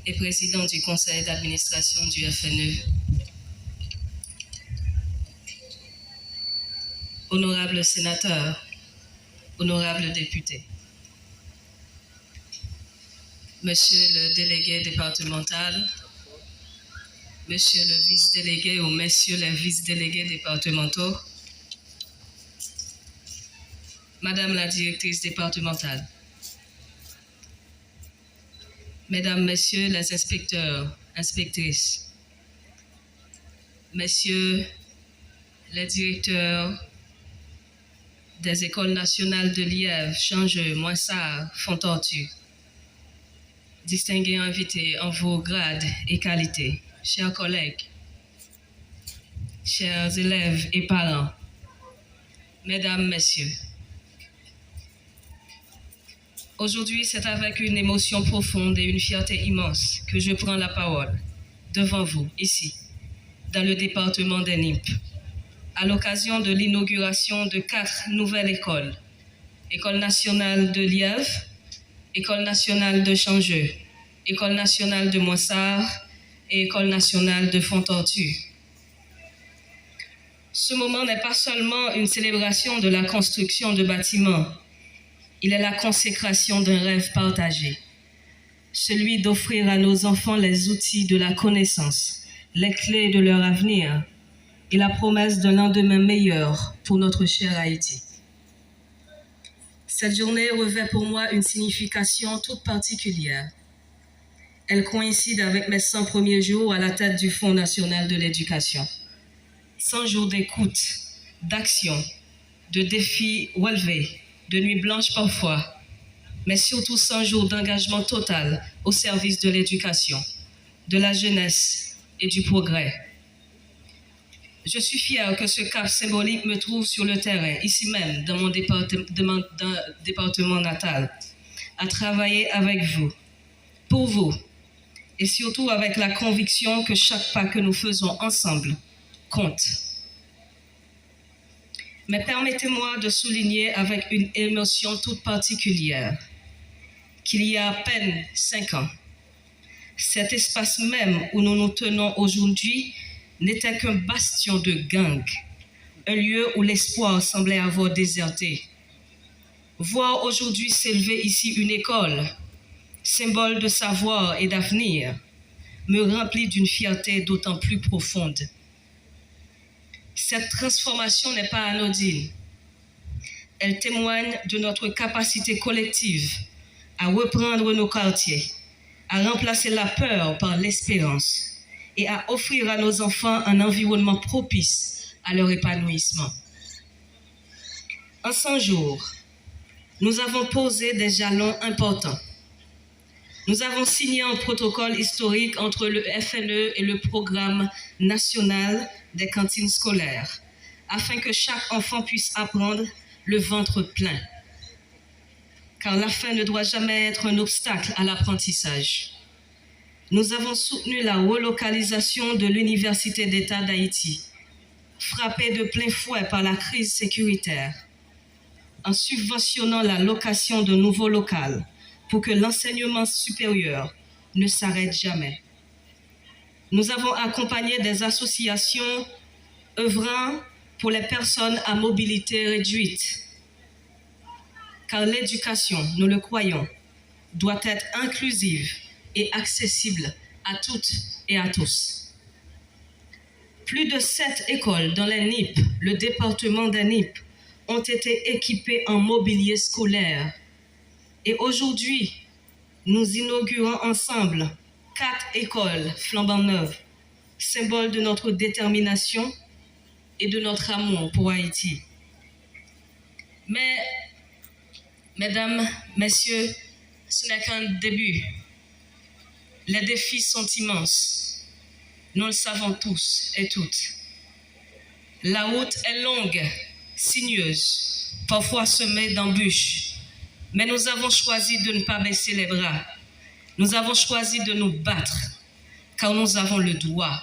et président du conseil d'administration du FNE, honorables sénateurs, honorables députés, monsieur le délégué départemental, monsieur le vice-délégué ou messieurs les vice-délégués départementaux, madame la directrice départementale, mesdames, messieurs les inspecteurs, inspectrices, messieurs les directeurs des écoles nationales de Lièvre, Changeux, Moissard, Fontortu, distingués invités en vos grades et qualités, chers collègues, chers élèves et parents, mesdames, messieurs. Aujourd'hui, c'est avec une émotion profonde et une fierté immense que je prends la parole devant vous, ici, dans le département des Nippes, à l'occasion de l'inauguration de 4 nouvelles écoles. École nationale de Lièvre, École nationale de Changeux, École nationale de Moissard et École nationale de Fontortu. Ce moment n'est pas seulement une célébration de la construction de bâtiments, il est la consécration d'un rêve partagé, celui d'offrir à nos enfants les outils de la connaissance, les clés de leur avenir et la promesse d'un lendemain meilleur pour notre cher Haïti. Cette journée revêt pour moi une signification toute particulière. Elle coïncide avec mes 100 premiers jours à la tête du Fonds national de l'éducation. 100 jours d'écoute, d'action, de défis relevés, de nuits blanches parfois, mais surtout 100 jours d'engagement total au service de l'éducation, de la jeunesse et du progrès. Je suis fier que ce cap symbolique me trouve sur le terrain, ici même, dans mon département natal, à travailler avec vous, pour vous, et surtout avec la conviction que chaque pas que nous faisons ensemble compte. Mais permettez-moi de souligner avec une émotion toute particulière qu'il y a à peine 5 ans, cet espace même où nous nous tenons aujourd'hui n'était qu'un bastion de gang, un lieu où l'espoir semblait avoir déserté. Voir aujourd'hui s'élever ici une école, symbole de savoir et d'avenir, me remplit d'une fierté d'autant plus profonde. Cette transformation n'est pas anodine. Elle témoigne de notre capacité collective à reprendre nos quartiers, à remplacer la peur par l'espérance et à offrir à nos enfants un environnement propice à leur épanouissement. En 100 jours, nous avons posé des jalons importants. Nous avons signé un protocole historique entre le FNE et le Programme national des cantines scolaires, afin que chaque enfant puisse apprendre le ventre plein. Car la faim ne doit jamais être un obstacle à l'apprentissage. Nous avons soutenu la relocalisation de l'Université d'État d'Haïti, frappée de plein fouet par la crise sécuritaire, en subventionnant la location de nouveaux locaux pour que l'enseignement supérieur ne s'arrête jamais. Nous avons accompagné des associations œuvrant pour les personnes à mobilité réduite, car l'éducation, nous le croyons, doit être inclusive et accessible à toutes et à tous. Plus de 7 écoles dans les Nippes, le département des Nippes, ont été équipées en mobilier scolaire. Et aujourd'hui, nous inaugurons ensemble 4 écoles flambant neuves, symbole de notre détermination et de notre amour pour Haïti. Mais, mesdames, messieurs, ce n'est qu'un début. Les défis sont immenses. Nous le savons tous et toutes. La route est longue, sinueuse, parfois semée d'embûches. Mais nous avons choisi de ne pas baisser les bras. Nous avons choisi de nous battre, car nous avons le droit.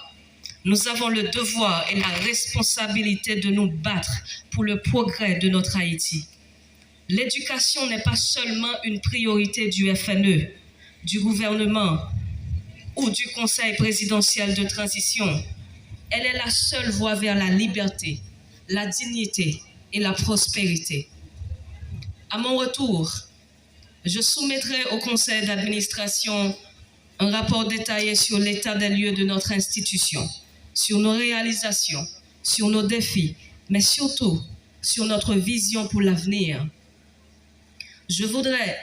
Nous avons le devoir et la responsabilité de nous battre pour le progrès de notre Haïti. L'éducation n'est pas seulement une priorité du FNE, du gouvernement, ou du Conseil présidentiel de transition. Elle est la seule voie vers la liberté, la dignité et la prospérité. À mon retour, je soumettrai au conseil d'administration un rapport détaillé sur l'état des lieux de notre institution, sur nos réalisations, sur nos défis, mais surtout sur notre vision pour l'avenir. Je voudrais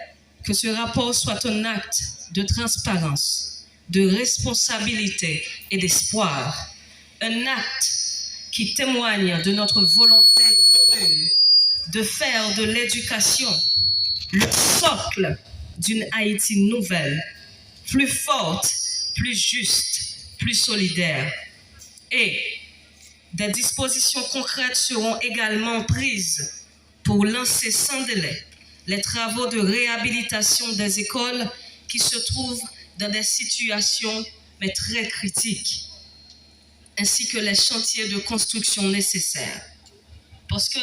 que ce rapport soit un acte de transparence, de responsabilité et d'espoir, un acte qui témoigne de notre volonté commune de faire de l'éducation le socle d'une Haïti nouvelle, plus forte, plus juste, plus solidaire. Et des dispositions concrètes seront également prises pour lancer sans délai les travaux de réhabilitation des écoles qui se trouvent dans des situations mais très critiques, ainsi que les chantiers de construction nécessaires. Parce que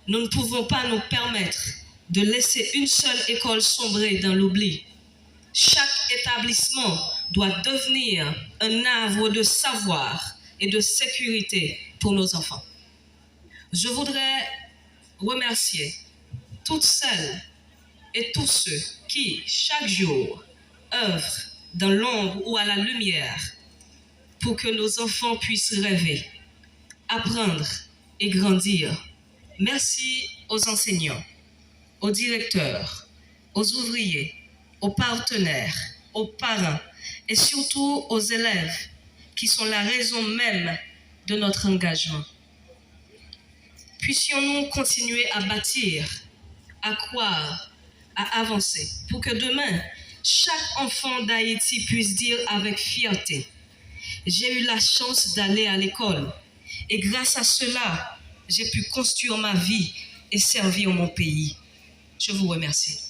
nous ne pouvons pas nous permettre de laisser une seule école sombrer dans l'oubli. Chaque établissement doit devenir un havre de savoir et de sécurité pour nos enfants. Je voudrais remercier toutes celles et tous ceux qui, chaque jour, œuvrent dans l'ombre ou à la lumière pour que nos enfants puissent rêver, apprendre et grandir. Merci aux enseignants, aux directeurs, aux ouvriers, aux partenaires, aux parents et surtout aux élèves qui sont la raison même de notre engagement. Puissions-nous continuer à bâtir, à croire, à avancer pour que demain, chaque enfant d'Haïti puisse dire avec fierté: j'ai eu la chance d'aller à l'école et grâce à cela, j'ai pu construire ma vie et servir mon pays. Je vous remercie.